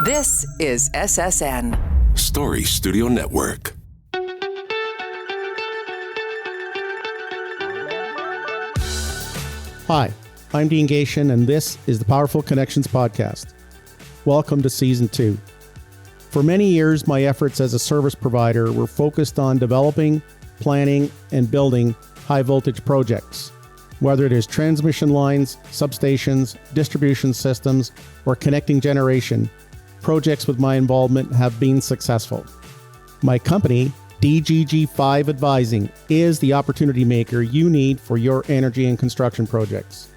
This is SSN Story Studio Network. Hi, I'm Rene Gatien, and this is the Powerful Connections Podcast. Welcome to Season 2. For many years, my efforts as a service provider were focused on developing, planning, and building high-voltage projects. Whether it is transmission lines, substations, distribution systems, or connecting generation, projects with my involvement have been successful. My company, DGG5 Advising, is the opportunity maker you need for your energy and construction projects.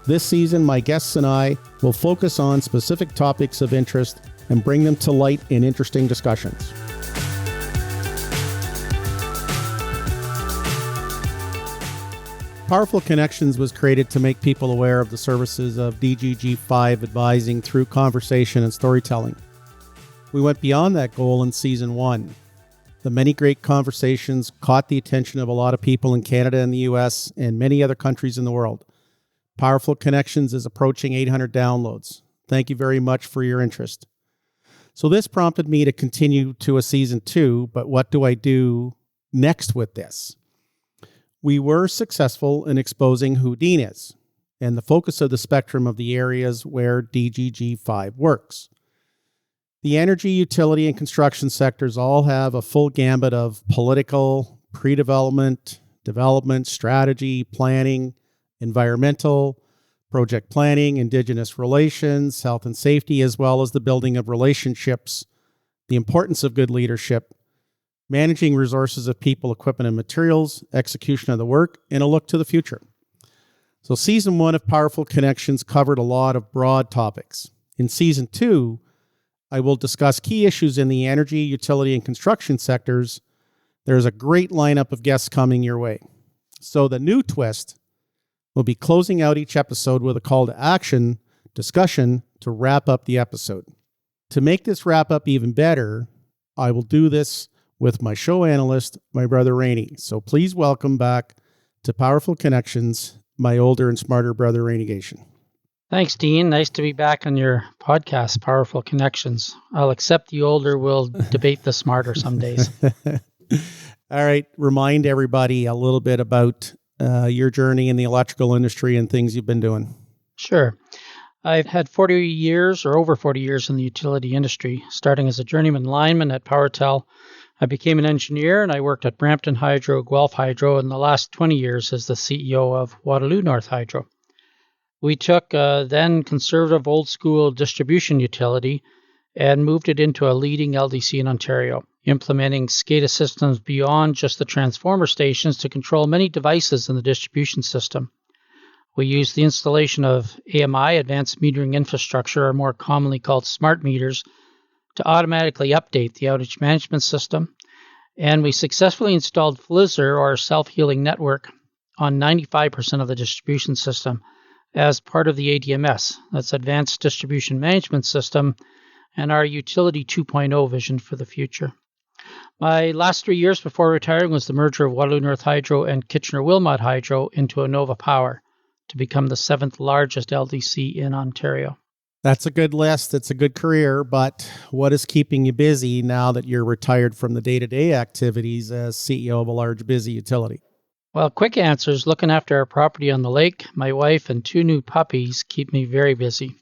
This season, my guests and I will focus on specific topics of interest and bring them to light in interesting discussions. Powerful Connections was created to make people aware of the services of DGG5 Advising through conversation and storytelling. We went beyond that goal in Season 1. The many great conversations caught the attention of a lot of people in Canada and the US and many other countries in the world. Powerful Connections is approaching 800 downloads. Thank you very much for your interest. So this prompted me to continue to a Season 2, but what do I do next with this? We were successful in exposing who Dean is and the focus of the spectrum of the areas where DGG5 works. The energy, utility, and construction sectors all have a full gambit of political, pre-development, development, strategy, planning, environmental, project planning, Indigenous relations, health and safety, as well as the building of relationships, the importance of good leadership, managing resources of people, equipment, and materials, execution of the work, and a look to the future. So Season 1 of Powerful Connections covered a lot of broad topics. In Season 2, I will discuss key issues in the energy, utility, and construction sectors. There's a great lineup of guests coming your way. So the new twist will be closing out each episode with a call to action discussion to wrap up the episode. To make this wrap up even better, I will do this with my show analyst, my brother Rene. So please welcome back to Powerful Connections, my older and smarter brother Rene Gatien. Thanks, Dean. Nice to be back on your podcast, Powerful Connections. I'll accept the older, we'll debate the smarter some days. All right. Remind everybody a little bit about your journey in the electrical industry and things you've been doing. Sure. I've had 40 years or over 40 years in the utility industry, starting as a journeyman lineman at PowerTel. I became an engineer and I worked at Brampton Hydro, Guelph Hydro, and the last 20 years as the CEO of Waterloo North Hydro. We took a then conservative old school distribution utility and moved it into a leading LDC in Ontario, implementing SCADA systems beyond just the transformer stations to control many devices in the distribution system. We used the installation of AMI, Advanced Metering Infrastructure, or more commonly called smart meters, to automatically update the outage management system, and we successfully installed FLISR, or self-healing network, on 95% of the distribution system as part of the ADMS, that's Advanced Distribution Management System, and our Utility 2.0 vision for the future. My last 3 years before retiring was the merger of Waterloo North Hydro and Kitchener-Wilmot Hydro into Innova Power to become the 7th largest LDC in Ontario. That's a good list. It's a good career, but what is keeping you busy now that you're retired from the day-to-day activities as CEO of a large, busy utility? Well, quick answers. Looking after our property on the lake, my wife, and 2 new puppies keep me very busy.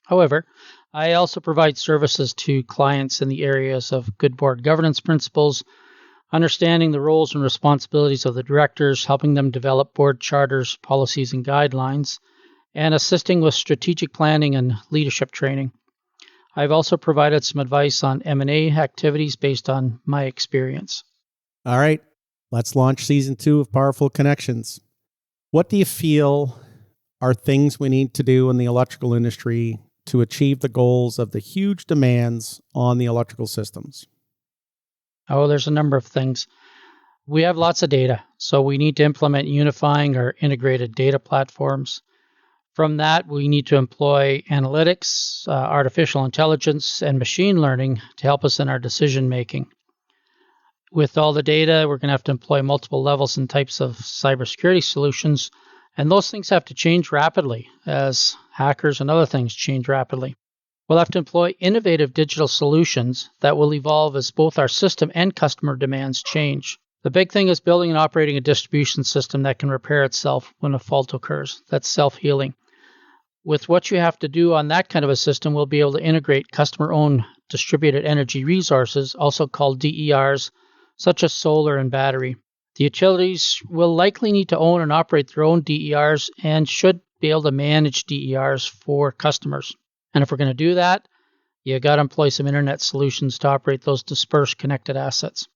However, I also provide services to clients in the areas of good board governance principles, understanding the roles and responsibilities of the directors, helping them develop board charters, policies, and guidelines, and assisting with strategic planning and leadership training. I've also provided some advice on M&A activities based on my experience. All right, let's launch Season 2 of Powerful Connections. What do you feel are things we need to do in the electrical industry to achieve the goals of the huge demands on the electrical systems? Oh, there's a number of things. We have lots of data, so we need to implement unifying or integrated data platforms. From that, we need to employ analytics, artificial intelligence, and machine learning to help us in our decision making. With all the data, we're going to have to employ multiple levels and types of cybersecurity solutions, and those things have to change rapidly as hackers and other things change rapidly. We'll have to employ innovative digital solutions that will evolve as both our system and customer demands change. The big thing is building and operating a distribution system that can repair itself when a fault occurs. That's self-healing. With what you have to do on that kind of a system, we'll be able to integrate customer-owned distributed energy resources, also called DERs, such as solar and battery. The utilities will likely need to own and operate their own DERs and should be able to manage DERs for customers. And if we're going to do that, you got to employ some internet solutions to operate those dispersed connected assets.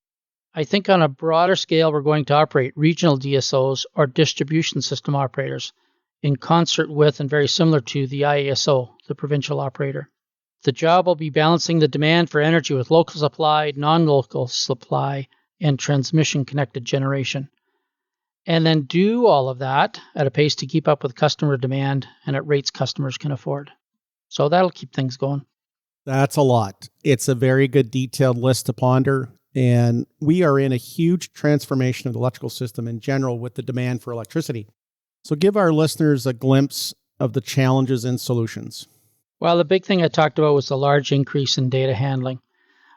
I think on a broader scale, we're going to operate regional DSOs or distribution system operators in concert with and very similar to the IESO, the provincial operator. The job will be balancing the demand for energy with local supply, non-local supply, and transmission-connected generation. And then do all of that at a pace to keep up with customer demand and at rates customers can afford. So that'll keep things going. That's a lot. It's a very good detailed list to ponder. And we are in a huge transformation of the electrical system in general with the demand for electricity. So give our listeners a glimpse of the challenges and solutions. Well, the big thing I talked about was the large increase in data handling.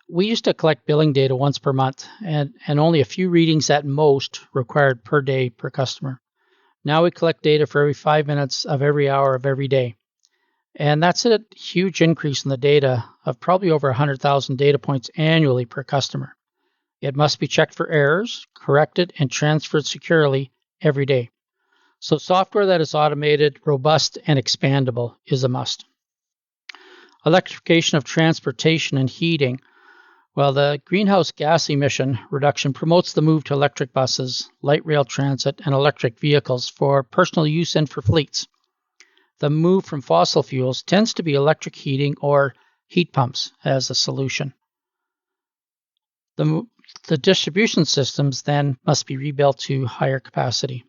We used to collect billing data once per month and only a few readings at most required per day per customer. Now we collect data for every 5 minutes of every hour of every day. And that's a huge increase in the data of probably over 100,000 data points annually per customer. It must be checked for errors, corrected, and transferred securely every day. So software that is automated, robust, and expandable is a must. Electrification of transportation and heating. Well, the greenhouse gas emission reduction promotes the move to electric buses, light rail transit, and electric vehicles for personal use and for fleets. The move from fossil fuels tends to be electric heating or heat pumps as a solution. The distribution systems then must be rebuilt to higher capacity.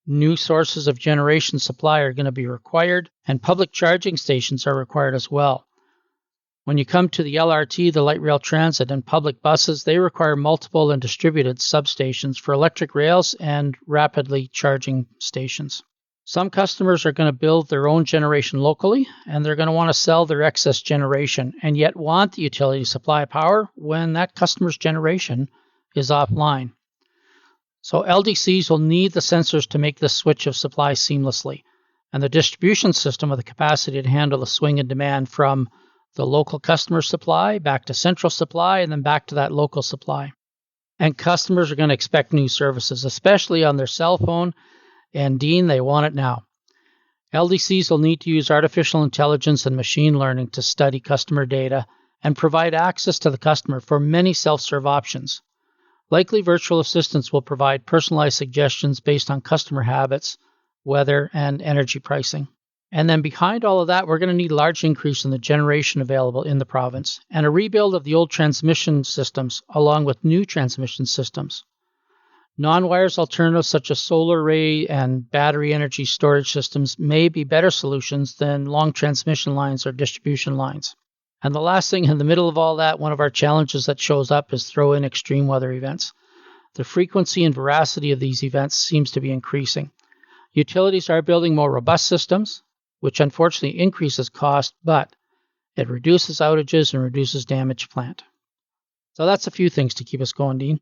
New sources of generation supply are going to be required, and public charging stations are required as well. When you come to the LRT, the light rail transit, and public buses, they require multiple and distributed substations for electric rails and rapidly charging stations. Some customers are going to build their own generation locally, and they're going to want to sell their excess generation, and yet want the utility to supply power when that customer's generation is offline. So LDCs will need the sensors to make this switch of supply seamlessly, and the distribution system with the capacity to handle the swing in demand from the local customer supply back to central supply and then back to that local supply. And customers are going to expect new services, especially on their cell phone. And Dean, they want it now. LDCs will need to use artificial intelligence and machine learning to study customer data and provide access to the customer for many self-serve options. Likely virtual assistants will provide personalized suggestions based on customer habits, weather, and energy pricing. And then behind all of that, we're going to need a large increase in the generation available in the province and a rebuild of the old transmission systems along with new transmission systems. Non-wires alternatives such as solar array and battery energy storage systems may be better solutions than long transmission lines or distribution lines. And the last thing in the middle of all that, one of our challenges that shows up is throw in extreme weather events. The frequency and veracity of these events seems to be increasing. Utilities are building more robust systems, which unfortunately increases cost, but it reduces outages and reduces damage to plant. So that's a few things to keep us going, Dean.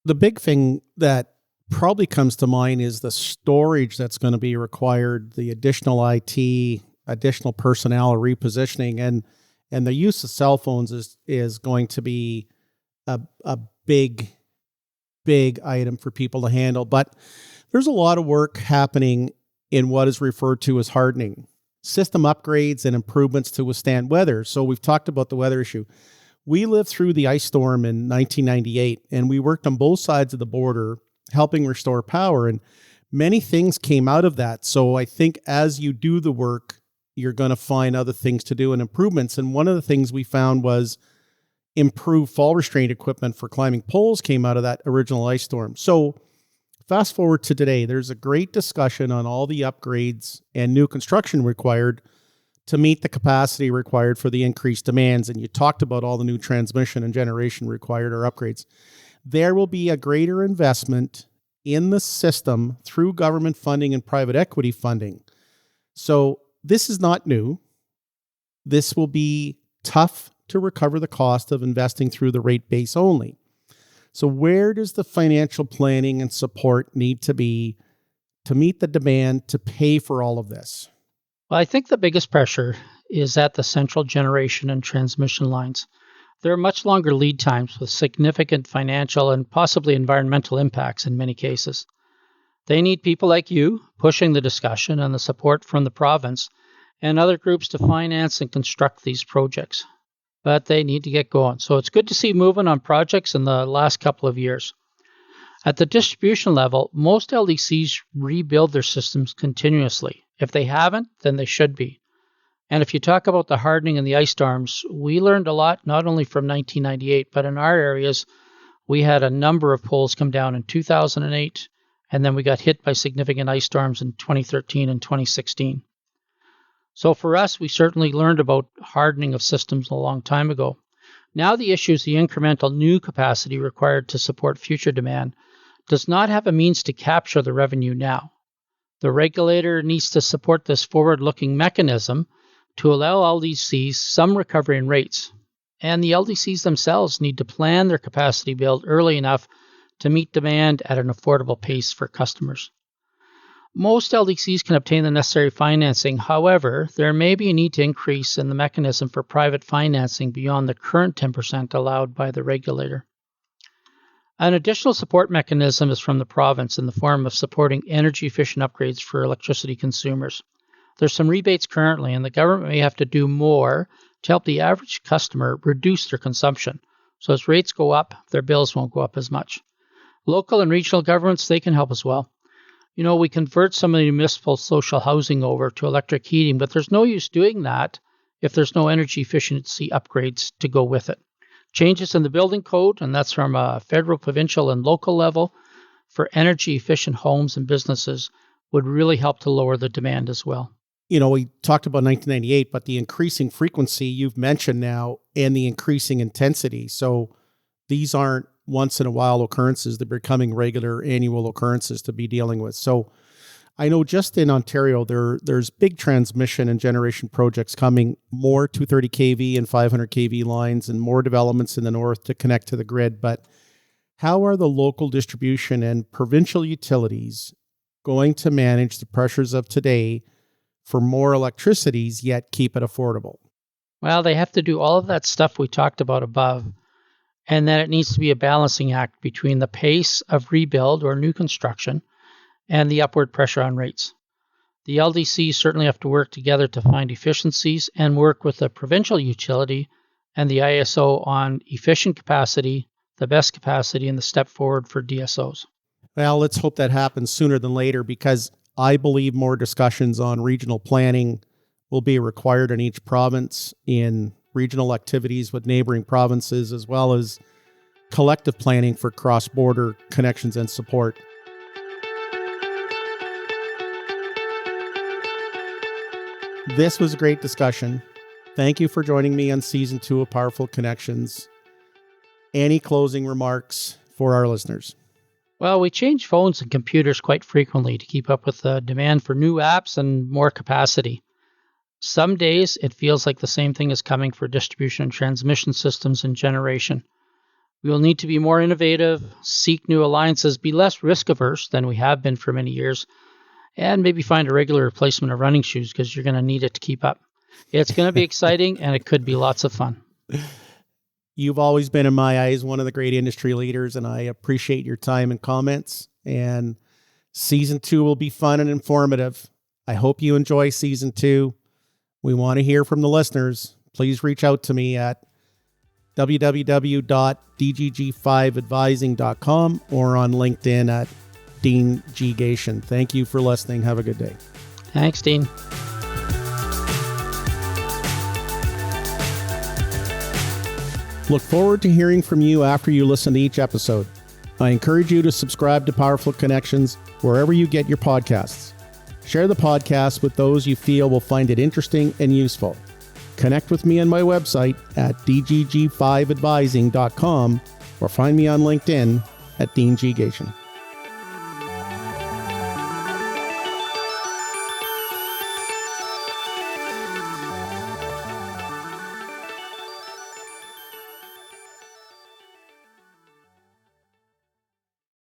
The big thing that probably comes to mind is the storage that's going to be required, the additional IT, additional personnel, repositioning, and the use of cell phones is going to be a big item for people to handle. But there's a lot of work happening in what is referred to as hardening, system upgrades and improvements to withstand weather. So we've talked about the weather issue. We lived through the ice storm in 1998, and we worked on both sides of the border helping restore power, and many things came out of that. So I think as you do the work, you're going to find other things to do and improvements. And one of the things we found was improved fall restraint equipment for climbing poles came out of that original ice storm. So fast forward to today, there's a great discussion on all the upgrades and new construction required to meet the capacity required for the increased demands. And you talked about all the new transmission and generation required or upgrades. There will be a greater investment in the system through government funding and private equity funding. So this is not new. this will be tough to recover the cost of investing through the rate base only. So where does the financial planning and support need to be to meet the demand to pay for all of this? Well, I think the biggest pressure is at the central generation and transmission lines. There are much longer lead times with significant financial and possibly environmental impacts in many cases. They need people like you pushing the discussion and the support from the province and other groups to finance and construct these projects. But they need to get going. So it's good to see movement on projects in the last couple of years. At the distribution level, most LDCs rebuild their systems continuously. If they haven't, then they should be. And if you talk about the hardening and the ice storms, we learned a lot, not only from 1998, but in our areas, we had a number of poles come down in 2008, and then we got hit by significant ice storms in 2013 and 2016. So for us, we certainly learned about hardening of systems a long time ago. Now the issue is the incremental new capacity required to support future demand does not have a means to capture the revenue now. The regulator needs to support this forward-looking mechanism to allow LDCs some recovery in rates. And the LDCs themselves need to plan their capacity build early enough to meet demand at an affordable pace for customers. Most LDCs can obtain the necessary financing. However, there may be a need to increase in the mechanism for private financing beyond the current 10% allowed by the regulator. An additional support mechanism is from the province in the form of supporting energy-efficient upgrades for electricity consumers. There's some rebates currently, and the government may have to do more to help the average customer reduce their consumption. So as rates go up, their bills won't go up as much. Local and regional governments, they can help as well. We convert some of the municipal social housing over to electric heating, but there's no use doing that if there's no energy efficiency upgrades to go with it. Changes in the building code, and that's from a federal, provincial, and local level, for energy efficient homes and businesses would really help to lower the demand as well. We talked about 1998, but the increasing frequency you've mentioned now and the increasing intensity. So these aren't once in a while occurrences. They're becoming regular annual occurrences to be dealing with. So I know just in Ontario, there's big transmission and generation projects coming, more 230 kV and 500 kV lines and more developments in the north to connect to the grid. But how are the local distribution and provincial utilities going to manage the pressures of today for more electricities, yet keep it affordable? Well, they have to do all of that stuff we talked about above. And then it needs to be a balancing act between the pace of rebuild or new construction and the upward pressure on rates. The LDCs certainly have to work together to find efficiencies and work with the provincial utility and the ISO on efficient capacity, the best capacity, and the step forward for DSOs. Well, let's hope that happens sooner than later, because I believe more discussions on regional planning will be required in each province in regional activities with neighboring provinces, as well as collective planning for cross-border connections and support. This was a great discussion. Thank you for joining me on Season 2 of Powerful Connections. Any closing remarks for our listeners? Well, we change phones and computers quite frequently to keep up with the demand for new apps and more capacity. Some days it feels like the same thing is coming for distribution and transmission systems and generation. We will need to be more innovative, seek new alliances, be less risk-averse than we have been for many years, and maybe find a regular replacement of running shoes because you're going to need it to keep up. It's going to be exciting, and it could be lots of fun. You've always been, in my eyes, one of the great industry leaders, and I appreciate your time and comments. And Season 2 will be fun and informative. I hope you enjoy Season 2. We want to hear from the listeners. Please reach out to me at www.dgg5advising.com or on LinkedIn at Dean G. Gatien. Thank you for listening. Have a good day. Thanks, Dean. Look forward to hearing from you after you listen to each episode. I encourage you to subscribe to Powerful Connections wherever you get your podcasts. Share the podcast with those you feel will find it interesting and useful. Connect with me on my website at dgg5advising.com or find me on LinkedIn at Dean G. Gatien.